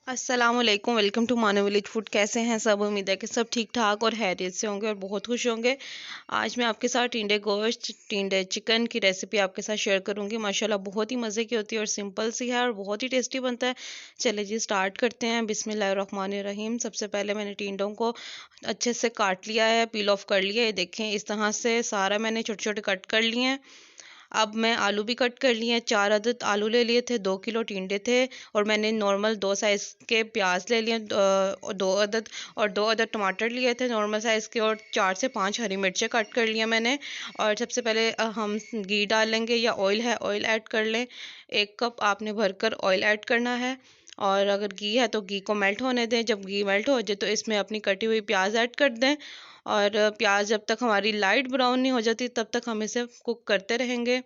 अस्सलामुअलैकुम, welcome to मानो village food. कैसे हैं सब? उम्मीद है कि सब ठीक ठाक और हैरियत से होंगे और बहुत खुश होंगे। आज मैं आपके साथ टिंडे गोश्त, टिंडे चिकन की रेसिपी आपके साथ शेयर करूंगी। माशाल्लाह बहुत ही मज़े की होती है और सिंपल सी है और बहुत ही टेस्टी बनता है। चले जी स्टार्ट करते हैं। बिस्मिल्लाहिर्रहमानिर्रहीम। सबसे पहले मैंने टिंडों को अच्छे से काट लिया है, पील ऑफ कर लिया है। देखें इस तरह से सारा मैंने छोटे छोटे कट कर लिए हैं। अब मैं आलू भी कट कर लिए हैं। 4 अदद आलू ले लिए थे, 2 किलो टिंडे थे और मैंने नॉर्मल 2 साइज़ के प्याज ले लिए 2 अदद, और 2 अदद टमाटर लिए थे नॉर्मल साइज़ के, और 4 से 5 हरी मिर्चें कट कर लिया मैंने। और सबसे पहले हम घी डाल लेंगे या ऑयल है ऑयल ऐड कर लें। 1 कप आपने भरकर ऑयल ऐड करना है। और अगर घी है तो घी को मेल्ट होने दें। जब घी मेल्ट हो जाए तो इसमें अपनी कटी हुई प्याज ऐड कर दें। और प्याज जब तक हमारी लाइट ब्राउन नहीं हो जाती तब तक हम इसे कुक करते रहेंगे।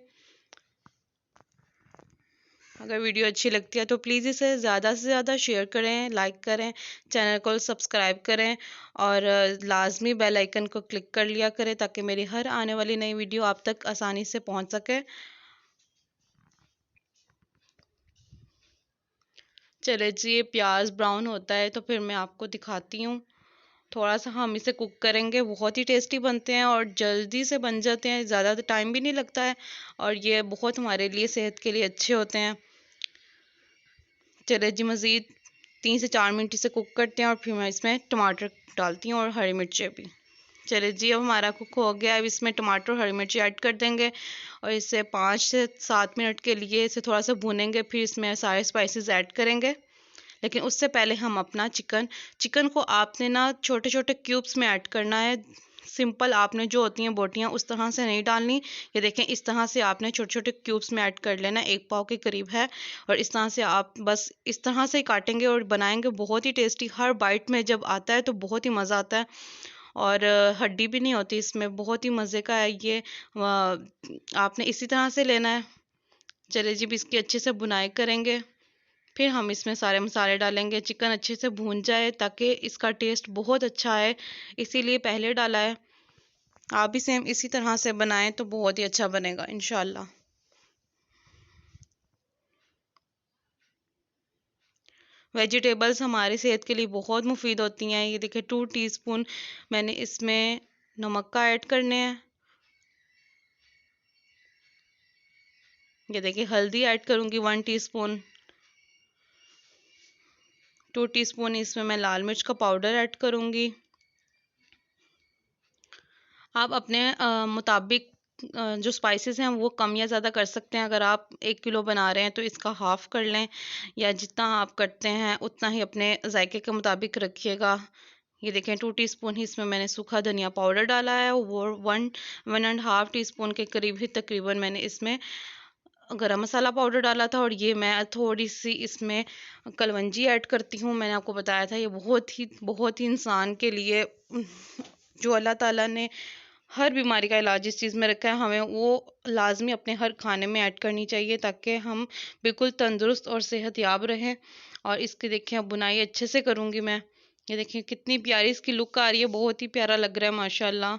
अगर वीडियो अच्छी लगती है तो प्लीज़ इसे ज़्यादा से ज़्यादा शेयर करें, लाइक करें, चैनल को सब्सक्राइब करें और लाजमी बेल आइकन को क्लिक कर लिया करें ताकि मेरी हर आने वाली नई वीडियो आप तक आसानी से पहुंच सके। चले जी, ये प्याज ब्राउन होता है तो फिर मैं आपको दिखाती हूँ। थोड़ा सा हम इसे कुक करेंगे। बहुत ही टेस्टी बनते हैं और जल्दी से बन जाते हैं, ज़्यादा टाइम भी नहीं लगता है और ये बहुत हमारे लिए सेहत के लिए अच्छे होते हैं। चले जी, मज़ीद 3 से 4 मिनट इसे कुक करते हैं और फिर मैं इसमें टमाटर डालती हूँ और हरी मिर्चें भी। चले जी, अब हमारा कुक हो गया। अब इसमें टमाटर और हरी मिर्ची ऐड कर देंगे और इसे 5 से 7 मिनट के लिए इसे थोड़ा सा भूनेंगे। फिर इसमें सारे स्पाइसेस ऐड करेंगे। लेकिन उससे पहले हम अपना चिकन चिकन को आपने ना छोटे छोटे क्यूब्स में ऐड करना है। सिंपल आपने जो होती हैं बोटियां उस तरह से नहीं डालनी। ये देखें इस तरह से आपने छोटे छोटे क्यूब्स में ऐड कर लेना, 1 पाव के करीब है। और इस तरह से आप बस इस तरह से ही काटेंगे और बनाएंगे। बहुत ही टेस्टी, हर बाइट में जब आता है तो बहुत ही मज़ा आता है। और हड्डी भी नहीं होती इसमें, बहुत ही मज़े का है ये। आपने इसी तरह से लेना है। चलिए जी, अब इसकी अच्छे से बुनाई करेंगे। फिर हम इसमें सारे मसाले डालेंगे। चिकन अच्छे से भून जाए ताकि इसका टेस्ट बहुत अच्छा है, इसीलिए पहले डाला है। आप भी सेम इसी तरह से बनाएं तो बहुत ही अच्छा बनेगा इंशाल्लाह। वेजिटेबल्स हमारी सेहत के लिए बहुत मुफीद होती हैं। ये देखिए 2 टीस्पून मैंने इसमें नमक का ऐड करने हैं। ये देखिए हल्दी ऐड करूँगी 1 टीस्पून। 2 टीस्पून इसमें मैं लाल मिर्च का पाउडर ऐड करूँगी। आप अपने मुताबिक जो स्पाइसेस हैं वो कम या ज़्यादा कर सकते हैं। अगर आप 1 किलो बना रहे हैं तो इसका हाफ़ कर लें, या जितना आप करते हैं उतना ही अपने जायके के मुताबिक रखिएगा। ये देखें 2 टीस्पून ही इसमें मैंने सूखा धनिया पाउडर डाला है। वो 1-1.5 टीस्पून के करीब ही तकरीबन मैंने इसमें गरम मसाला पाउडर डाला था। और ये मैं थोड़ी सी इसमें कलवंजी ऐड करती हूँ। मैंने आपको बताया था ये बहुत ही इंसान के लिए जो अल्लाह ताला ने हर बीमारी का इलाज इस चीज़ में रखा है, हमें वो लाजमी अपने हर खाने में ऐड करनी चाहिए ताकि हम बिल्कुल तंदुरुस्त और सेहतयाब रहें। और इसकी देखिए अब बुनाई अच्छे से करूँगी मैं। ये देखिए कितनी प्यारी इसकी लुक आ रही है, बहुत ही प्यारा लग रहा है माशाल्लाह।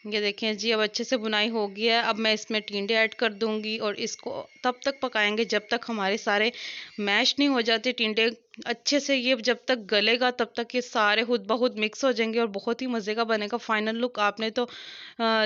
ये देखें जी, अब अच्छे से बुनाई हो गया है। अब मैं इसमें टिंडे ऐड कर दूंगी और इसको तब तक पकाएंगे जब तक हमारे सारे मैश नहीं हो जाते टिंडे अच्छे से। ये जब तक गलेगा तब तक ये सारे खुद ब खुद मिक्स हो जाएंगे और बहुत ही मज़े का बनेगा। फाइनल लुक आपने तो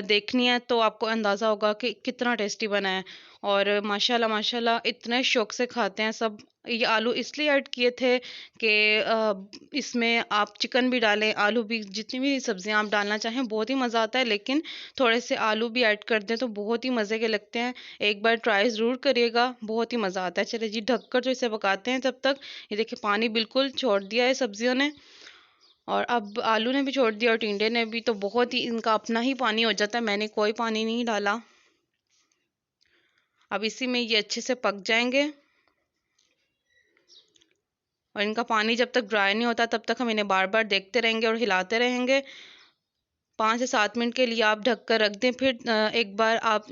देखनी है तो आपको अंदाज़ा होगा कि कितना टेस्टी बना है। और माशाल्लाह माशाल्लाह इतने शौक से खाते हैं सब। ये आलू इसलिए ऐड किए थे कि इसमें आप चिकन भी डालें, आलू भी, जितनी भी सब्जियां आप डालना चाहें बहुत ही मज़ा आता है। लेकिन थोड़े से आलू भी ऐड कर दें तो बहुत ही मज़े के लगते हैं। एक बार ट्राई ज़रूर करिएगा, बहुत ही मज़ा आता है। चलिए जी, ढककर तो इसे पकाते हैं तब तक। ये देखिए पानी बिल्कुल छोड़ दिया है सब्जियों ने, और अब आलू ने भी छोड़ दिया और टिंडे ने भी, तो बहुत ही इनका अपना ही पानी हो जाता है, मैंने कोई पानी नहीं डाला। अब इसी में ये अच्छे से पक जाएंगे और इनका पानी जब तक ड्राई नहीं होता तब तक हम इन्हें बार बार देखते रहेंगे और हिलाते रहेंगे। 5 से 7 मिनट के लिए आप ढक कर रख दें। फिर एक बार आप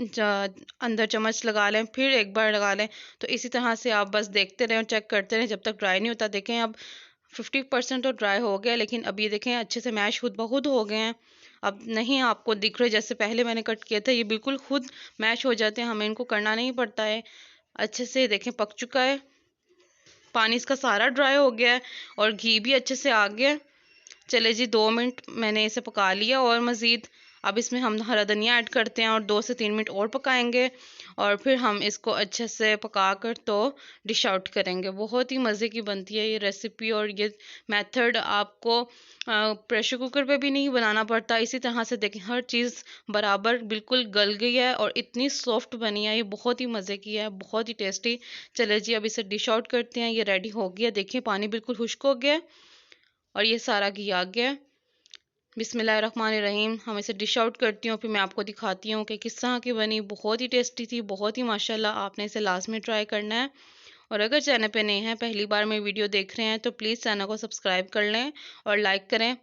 अंदर चम्मच लगा लें, फिर एक बार लगा लें। तो इसी तरह से आप बस देखते रहें और चेक करते रहें जब तक ड्राई नहीं होता। देखें अब 50% तो ड्राई हो गया, लेकिन अब ये देखें अच्छे से मैश खुद ब खुद हो गए हैं। अब नहीं आपको दिख रहे जैसे पहले मैंने कट किया था, ये बिल्कुल खुद मैश हो जाते हैं, हमें इनको करना नहीं पड़ता है। अच्छे से देखें पक चुका है, पानी इसका सारा ड्राई हो गया है और घी भी अच्छे से आ गया है। चले जी 2 मिनट मैंने इसे पका लिया और मज़ीद अब इसमें हम हरा धनिया ऐड करते हैं और 2 से 3 मिनट और पकाएंगे और फिर हम इसको अच्छे से पका कर तो डिश आउट करेंगे। बहुत ही मज़े की बनती है ये रेसिपी और ये मेथड आपको प्रेशर कुकर पे भी नहीं बनाना पड़ता। इसी तरह से देखें हर चीज़ बराबर बिल्कुल गल गई है और इतनी सॉफ्ट बनी है, ये बहुत ही मज़े की है, बहुत ही टेस्टी। चले जी अब इसे डिश आउट करते हैं। ये रेडी हो गया, देखिए पानी बिल्कुल खुश्क हो गया है और ये सारा घी आ गया है। बिस्मिल्लाहिर्रहमानिर्रहीम, हम इसे डिश आउट करती हूँ, फिर मैं आपको दिखाती हूँ कि किस तरह की बनी। बहुत ही टेस्टी थी, बहुत ही माशाल्लाह, आपने इसे लाजमी ट्राई करना है। और अगर चैनल पे नए हैं, पहली बार मेरी वीडियो देख रहे हैं तो प्लीज़ चैनल को सब्सक्राइब कर लें और लाइक करें।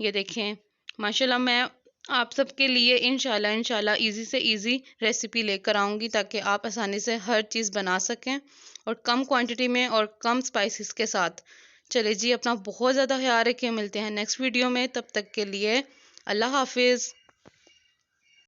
ये देखें माशाल्लाह, मैं आप सबके लिए इंशाल्लाह ईज़ी से ईज़ी रेसिपी लेकर आऊँगी ताकि आप आसानी से हर चीज़ बना सकें और कम क्वांटिटी में और कम स्पाइसेस के साथ। चलिए जी, अपना बहुत ज़्यादा ख्याल रखिए, मिलते हैं नेक्स्ट वीडियो में, तब तक के लिए अल्लाह हाफिज़।